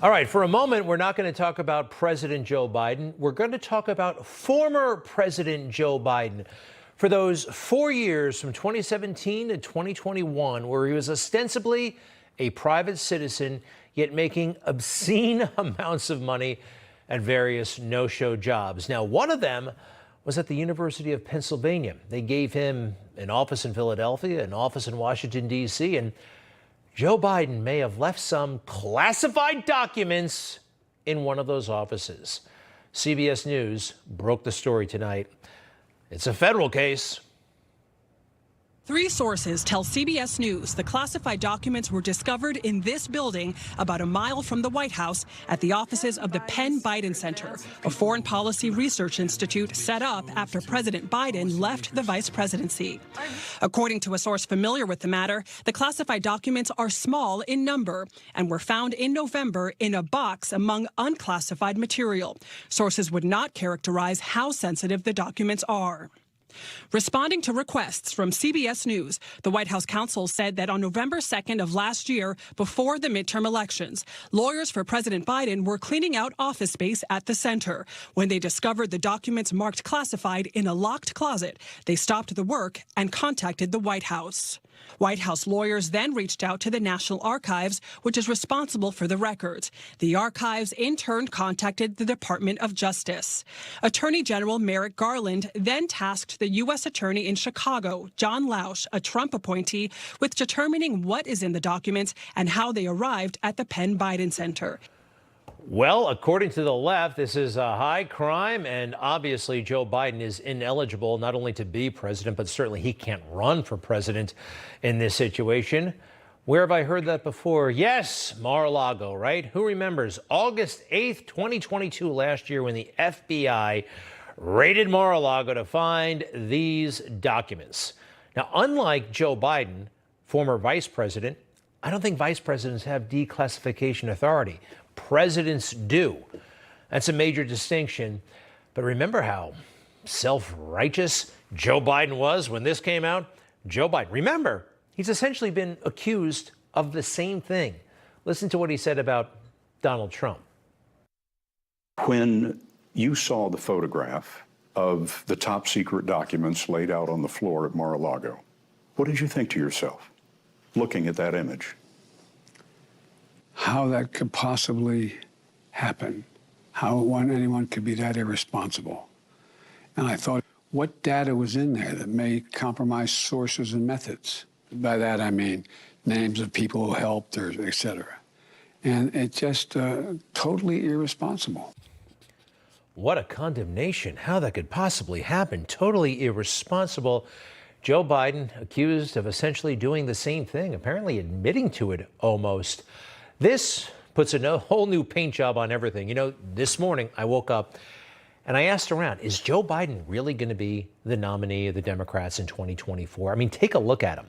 All right, for a moment, we're not going to talk about President Joe Biden. We're going to talk about former President Joe Biden. For those 4 years from 2017 to 2021, where he was ostensibly a private citizen, yet making obscene amounts of money at various no-show jobs. Now, one of them was at the University of Pennsylvania. They gave him an office in Philadelphia, an office in Washington, D.C., and Joe Biden may have left some classified documents in one of those offices. CBS News broke the story tonight. It's a federal case. 3 sources tell CBS News the classified documents were discovered in this building about a mile from the White House at the offices of the Penn Biden Center, a foreign policy research institute set up after President Biden left the vice presidency. According to a source familiar with the matter, the classified documents are small in number and were found in November in a box among unclassified material. Sources would not characterize how sensitive the documents are. Responding to requests from CBS News, the White House counsel said that on November 2nd of last year, before the midterm elections, lawyers for President Biden were cleaning out office space at the center. When they discovered the documents marked classified in a locked closet, they stopped the work and contacted the White House. White House lawyers then reached out to the National Archives, which is responsible for the records. The archives in turn contacted the Department of Justice. Attorney General Merrick Garland then tasked the U.S. Attorney in Chicago, John Lausch, a Trump appointee, with determining what is in the documents and how they arrived at the Penn Biden Center. Well, according to the left, this is a high crime, and obviously Joe Biden is ineligible not only to be president, but certainly he can't run for president in this situation. Where have I heard that before? Yes, Mar-a-Lago, right? Who remembers August 8th, 2022, last year, when the FBI raided Mar-a-Lago to find these documents. Now, unlike Joe Biden, former vice president, I don't think vice presidents have declassification authority. Presidents do. That's a major distinction. But remember how self-righteous Joe Biden was when this came out? Joe Biden, remember, he's essentially been accused of the same thing. Listen to what he said about Donald Trump. When you saw the photograph of the top secret documents laid out on the floor at Mar-a-Lago, what did you think to yourself, looking at that image? How that could possibly happen, how anyone could be that irresponsible. And I thought, what data was in there that may compromise sources and methods? By that I mean names of people who helped, or et cetera. And it's just totally irresponsible. What a condemnation. How that could possibly happen. Totally irresponsible. Joe Biden accused of essentially doing the same thing, apparently admitting to it almost. This puts a whole new paint job on everything. You know, this morning I woke up and I asked around, is Joe Biden really going to be the nominee of the Democrats in 2024? I mean, take a look at him.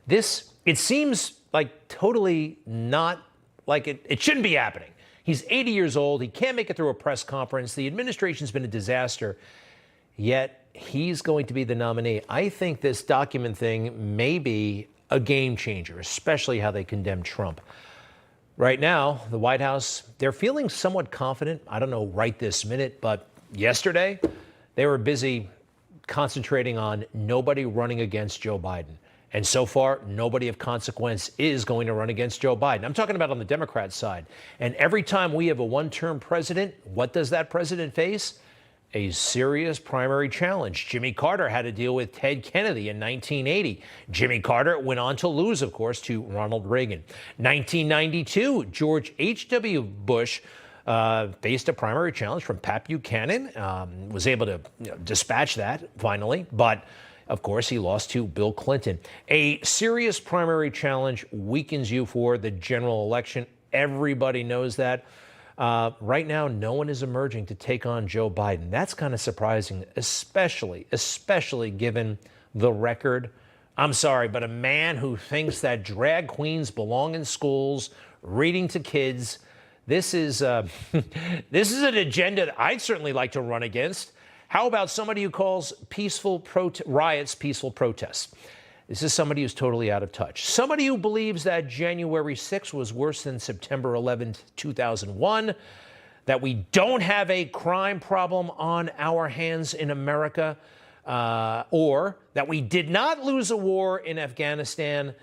It seems like totally not like it shouldn't be happening. He's 80 years old. He can't make it through a press conference. The administration's been a disaster, yet he's going to be the nominee. I think this document thing may be a game changer, especially how they condemn Trump. Right now, the White House, they're feeling somewhat confident. I don't know right this minute, but yesterday they were busy concentrating on nobody running against Joe Biden. And so far, nobody of consequence is going to run against Joe Biden. I'm talking about on the Democrat side. And every time we have a one-term president, what does that president face? A serious primary challenge. Jimmy Carter had to deal with Ted Kennedy in 1980. Jimmy Carter went on to lose, of course, to Ronald Reagan. 1992, George H.W. Bush faced a primary challenge from Pat Buchanan, was able to dispatch that finally, but of course he lost to Bill Clinton. A serious primary challenge weakens you for the general election. Everybody knows that. Right now, no one is emerging to take on Joe Biden. That's kind of surprising, especially given the record. I'm sorry, but a man who thinks that drag queens belong in schools, reading to kids, this is an agenda that I'd certainly like to run against. How about somebody who calls peaceful riots peaceful protests? This is somebody who's totally out of touch. Somebody who believes that January 6th was worse than September 11th, 2001, that we don't have a crime problem on our hands in America, or that we did not lose a war in Afghanistan,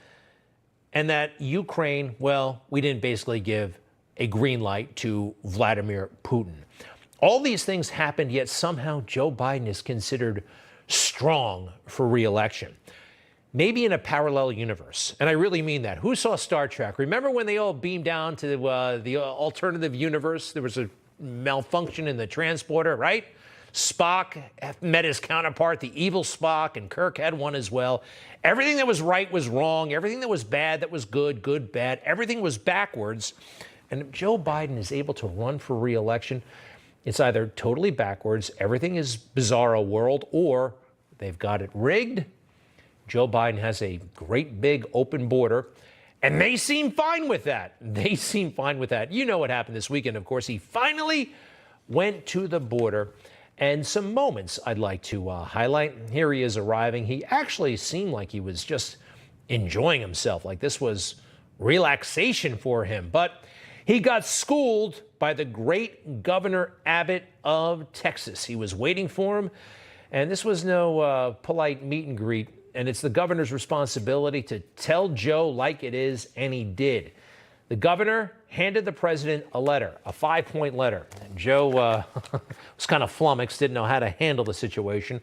and that Ukraine, well, we didn't basically give a green light to Vladimir Putin. All these things happened, yet somehow Joe Biden is considered strong for re-election. Maybe in a parallel universe, and I really mean that. Who saw Star Trek? Remember when they all beamed down to the alternative universe? There was a malfunction in the transporter, right? Spock met his counterpart, the evil Spock, and Kirk had one as well. Everything that was right was wrong. Everything that was bad, that was good, good, bad. Everything was backwards. And if Joe Biden is able to run for re-election, it's either totally backwards, everything is bizarro world, or they've got it rigged. Joe Biden has a great big open border, and they seem fine with that. They seem fine with that. You know what happened this weekend, of course. He finally went to the border, and some moments I'd like to highlight. Here he is arriving. He actually seemed like he was just enjoying himself, like this was relaxation for him. But he got schooled by the great Governor Abbott of Texas. He was waiting for him, and this was no polite meet and greet. And it's the governor's responsibility to tell Joe like it is, and he did. The governor handed the president a letter, a 5-point letter. And Joe was kind of flummoxed, didn't know how to handle the situation.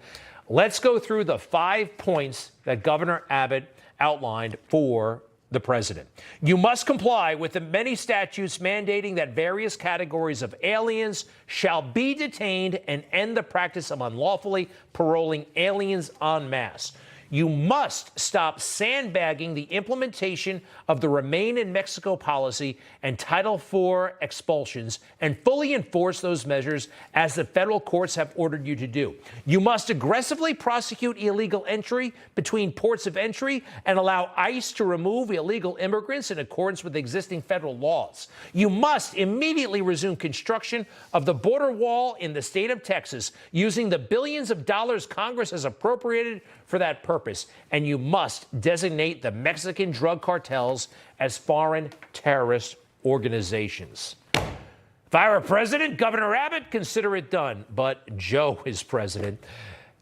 Let's go through the 5 points that Governor Abbott outlined for the president. You must comply with the many statutes mandating that various categories of aliens shall be detained and end the practice of unlawfully paroling aliens en masse. You must stop sandbagging the implementation of the Remain in Mexico policy and Title IV expulsions and fully enforce those measures as the federal courts have ordered you to do. You must aggressively prosecute illegal entry between ports of entry and allow ICE to remove illegal immigrants in accordance with existing federal laws. You must immediately resume construction of the border wall in the state of Texas using the billions of dollars Congress has appropriated for that purpose, and you must designate the Mexican drug cartels as foreign terrorist organizations. If I were president, Governor Abbott, consider it done. But Joe is president,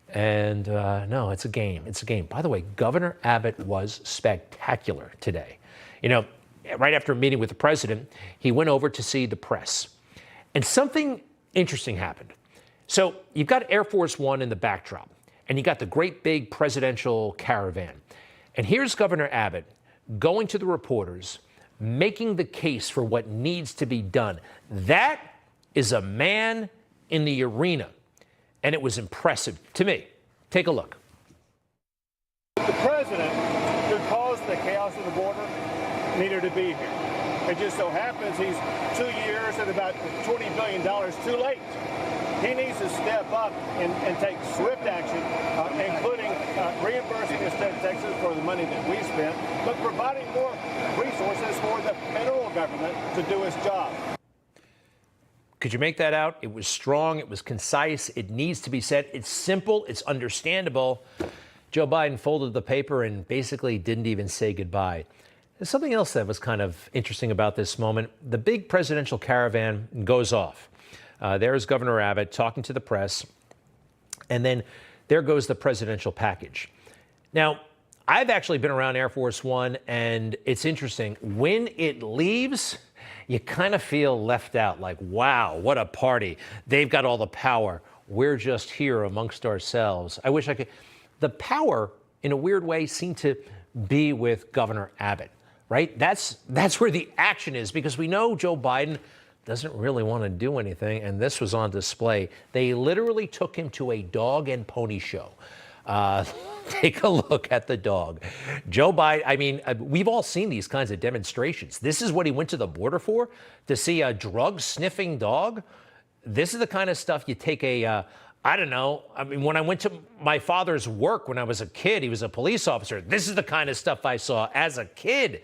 and no, it's a game. It's a game. By the way, Governor Abbott was spectacular today. You know, right after a meeting with the president, he went over to see the press, and something interesting happened. So you've got Air Force One in the backdrop, and you got the great big presidential caravan. And here's Governor Abbott going to the reporters, making the case for what needs to be done. That is a man in the arena, and it was impressive to me. Take a look. The president, who caused the chaos of the border, needed to be here. It just so happens he's 2 years and about $20 billion too late. He needs to step up and take swift action, including reimbursing the state of Texas for the money that we spent, but providing more resources for the federal government to do its job. Could you make that out? It was strong. It was concise. It needs to be said. It's simple. It's understandable. Joe Biden folded the paper and basically didn't even say goodbye. There's something else that was kind of interesting about this moment. The big presidential caravan goes off. There's Governor Abbott talking to the press, and then there goes the presidential package. Now, I've actually been around Air Force One, and it's interesting. When it leaves, you kind of feel left out, like, wow, what a party. They've got all the power. We're just here amongst ourselves. I wish I could. The power, in a weird way, seemed to be with Governor Abbott, right? That's where the action is, because we know Joe Biden doesn't really want to do anything, and this was on display. They literally took him to a dog and pony show. Take a look at the dog. Joe Biden, I mean, we've all seen these kinds of demonstrations. This is what he went to the border for, to see a drug-sniffing dog. This is the kind of stuff you take I don't know. I mean, when I went to my father's work when I was a kid, he was a police officer. This is the kind of stuff I saw as a kid.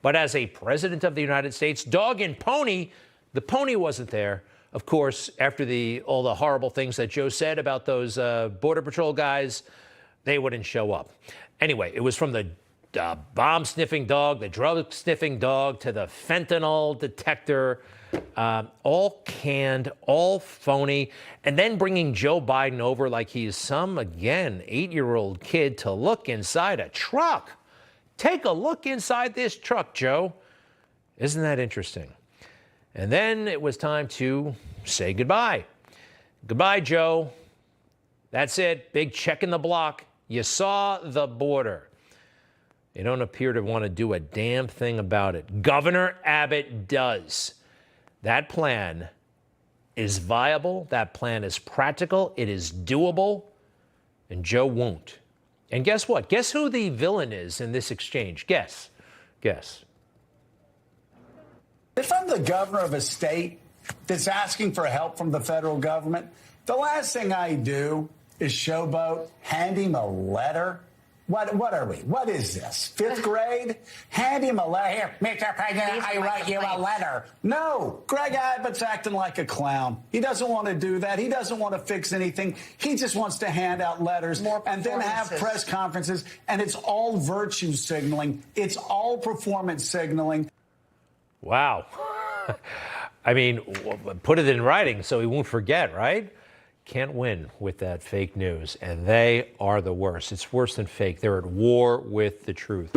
But as a president of the United States, dog and pony, the pony wasn't there. Of course, after all the horrible things that Joe said about those Border Patrol guys, they wouldn't show up. Anyway, it was from the bomb-sniffing dog, the drug-sniffing dog, to the fentanyl detector, all canned, all phony, and then bringing Joe Biden over like he's some, again, 8-year-old kid to look inside a truck. Take a look inside this truck, Joe. Isn't that interesting? And then it was time to say goodbye. Goodbye, Joe. That's it. Big check in the block. You saw the border. They don't appear to want to do a damn thing about it. Governor Abbott does. That plan is viable. That plan is practical. It is doable. And Joe won't. And guess what? Guess who the villain is in this exchange? Guess. Guess. If I'm the governor of a state that's asking for help from the federal government, the last thing I do is showboat, hand him a letter. What are we? What is this? 5th grade? Hand him a letter. Here, Mr. President, I write you a letter. No, Greg Abbott's acting like a clown. He doesn't want to do that. He doesn't want to fix anything. He just wants to hand out letters and then have press conferences. And it's all virtue signaling. It's all performance signaling. Wow. I mean, put it in writing so he won't forget, right? Can't win with that fake news, and they are the worst. It's worse than fake. They're at war with the truth.